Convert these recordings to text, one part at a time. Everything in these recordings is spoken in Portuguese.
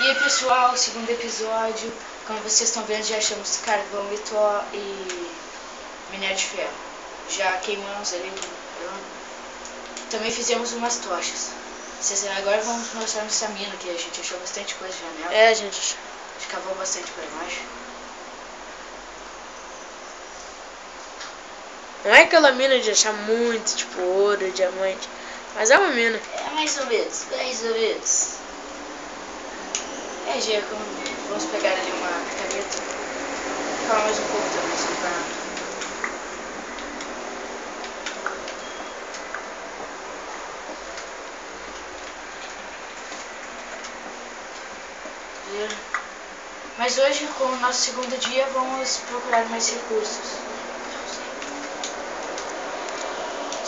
E aí pessoal, segundo episódio, como vocês estão vendo, já achamos carvão e minério de ferro. Já queimamos ali, também fizemos umas tochas. Agora vamos mostrar nossa mina, que a gente achou bastante coisa já nela. É, gente. Escavou bastante pra baixo. Não é aquela mina de achar muito, tipo ouro, diamante, mas é uma mina. É mais ou menos, mais ou menos. É, Gê, vamos pegar ali uma picareta. Calma mais um pouco também, só pra... Mas hoje, com o nosso segundo dia, vamos procurar mais recursos.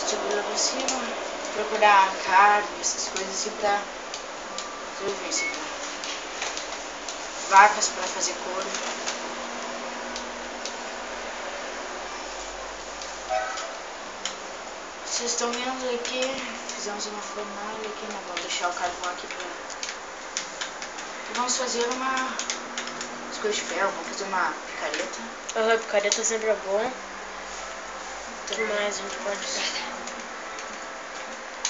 Segura por cima, procurar carne, essas coisas assim pra sobrevivência. Vacas pra fazer couro. Vocês estão vendo aqui, fizemos uma fornalha aqui, né? Vamos deixar o carvão aqui pra... E vamos fazer umas coisas de ferro, vamos fazer uma picareta. Picareta sempre é bom. O que mais a gente pode fazer?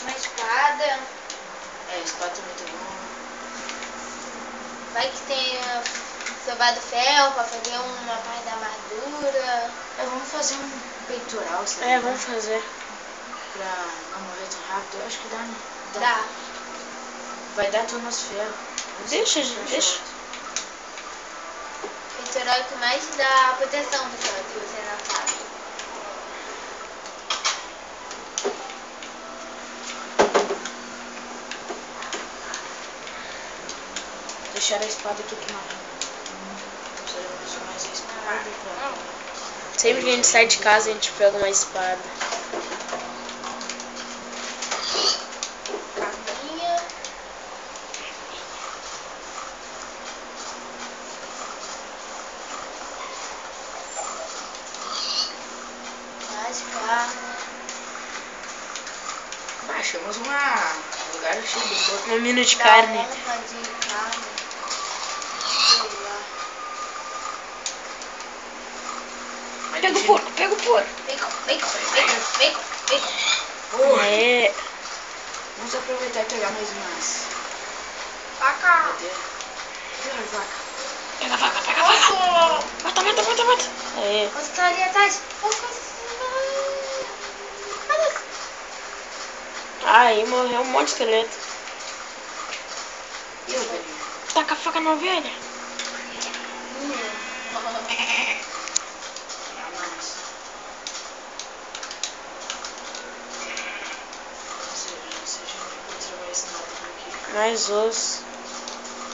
Uma espada. É, espada também tá bom. Vai que tenha sobrado ferro pra fazer uma parte da armadura. É, vamos fazer um peitoral, sabe? É, vamos fazer. Pra não morrer tão rápido. Eu acho que dá, né? Dá. Vai dar todo o nosso ferro. Deixa, gente, deixa. Peitoral é o que mais dá proteção, pessoal, se você não sabe. Deixar a espada aqui que não. Precisamos mais a espada pra... Sempre que a gente sai de casa, a gente pega uma espada. Caminha. Mais carne. Achamos um lugar cheio de couro. Uma mina de carne. Uma de carne. Sei lá. Pega o porco, pega o porco. Bacon. Porra! É. Vamos aproveitar e pegar mais umas... Vaca. Cadê a vaca? Pega a vaca, pega a vaca. Mata. É. Você tá ali atrás. Aí morreu um monte de esqueleto. E o velhinho? Taca a faca na ovelha. Mais osso.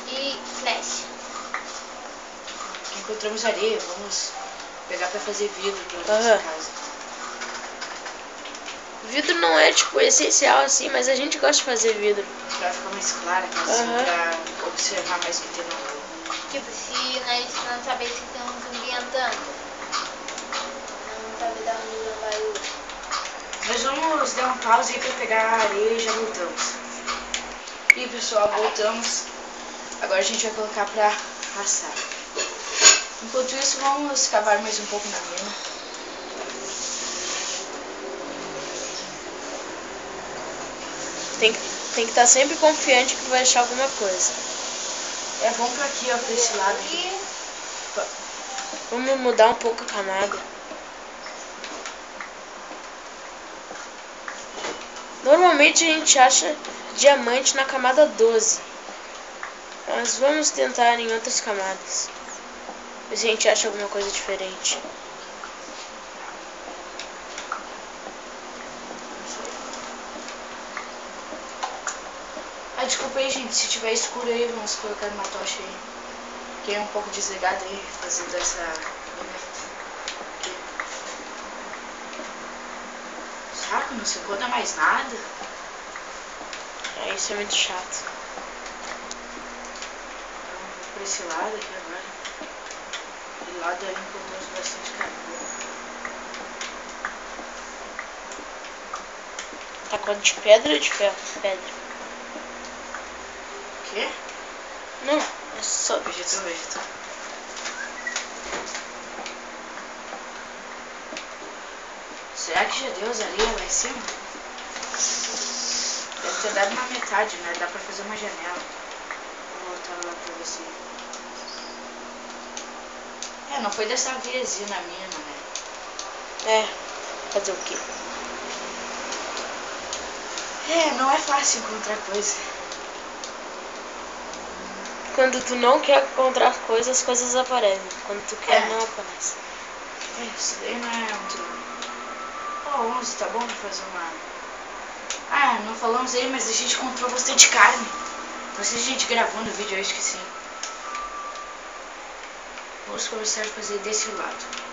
E flecha. Encontramos areia, vamos pegar pra fazer vidro pra nossa casa. Vidro não é tipo essencial assim, mas a gente gosta de fazer vidro. Pra ficar mais clara a casa, assim, pra observar mais o que tem na rua. Tipo, se nós não saber se tem um zumbi andando. Não sabe dar onde vai o... Nós vamos dar uma pausa aí pra pegar a areia e já voltamos. E pessoal, voltamos. Agora a gente vai colocar pra assar. Enquanto isso, vamos cavar mais um pouco na mina. Tem que estar sempre confiante que vai achar alguma coisa. É, vamos pra aqui, ó, pra esse lado aqui. Vamos mudar um pouco a camada. Normalmente a gente acha diamante na camada 12. Mas vamos tentar em outras camadas. Ver se a gente acha alguma coisa diferente. Ah, desculpa aí, gente, se tiver escuro aí, vamos colocar uma tocha aí. Fiquei um pouco desligado aí, fazendo essa... Aqui. Saco, não se conta mais nada. É, isso é muito chato. Vamos por esse lado aqui agora. E lado ali encontramos bastante carvão. Tá quanto de pedra ou de ferro? Pedra. Quê? Não, é só... Vegetou. Será que já deu as areias lá em cima? Deve ter dado na metade, né? Dá pra fazer uma janela. Vou voltar lá pra ver se... não foi dessa vez ir na mina, né? Fazer o quê? Não é fácil encontrar coisa. Quando tu não quer encontrar coisas, as coisas aparecem. Quando tu quer, não aparece. Isso daí não é muito... 11, tá bom pra fazer uma... não falamos aí, mas a gente comprou bastante carne. Não sei se a gente gravou no vídeo, eu acho que sim. Vamos começar a fazer desse lado.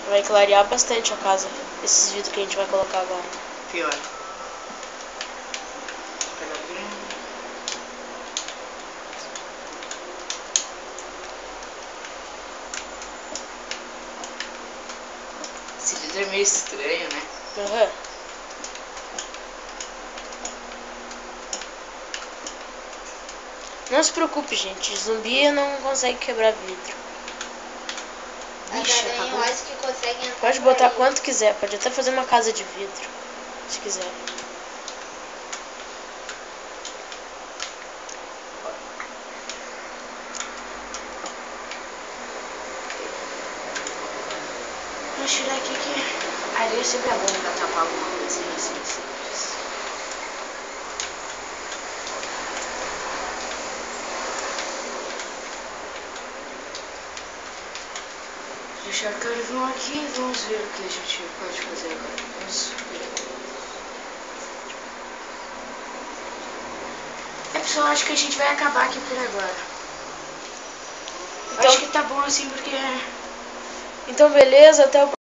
Vai clarear bastante a casa, esses vidros que a gente vai colocar agora. Pior. Esse vidro é meio estranho, né? Uhum. Não se preocupe, gente. Zumbi não consegue quebrar vidro. Ixi, eu acabou. acho que consegue entrar. Pode botar quanto quiser. Pode até fazer uma casa de vidro, se quiser. Vamos tirar aqui que a areia sempre é bom pra tapar alguma coisinha assim simples. Deixar carvão aqui e vamos ver o que a gente pode fazer agora. Vamos ver. Pessoal, acho que a gente vai acabar aqui por agora. Então, acho que tá bom assim porque... Então beleza, até o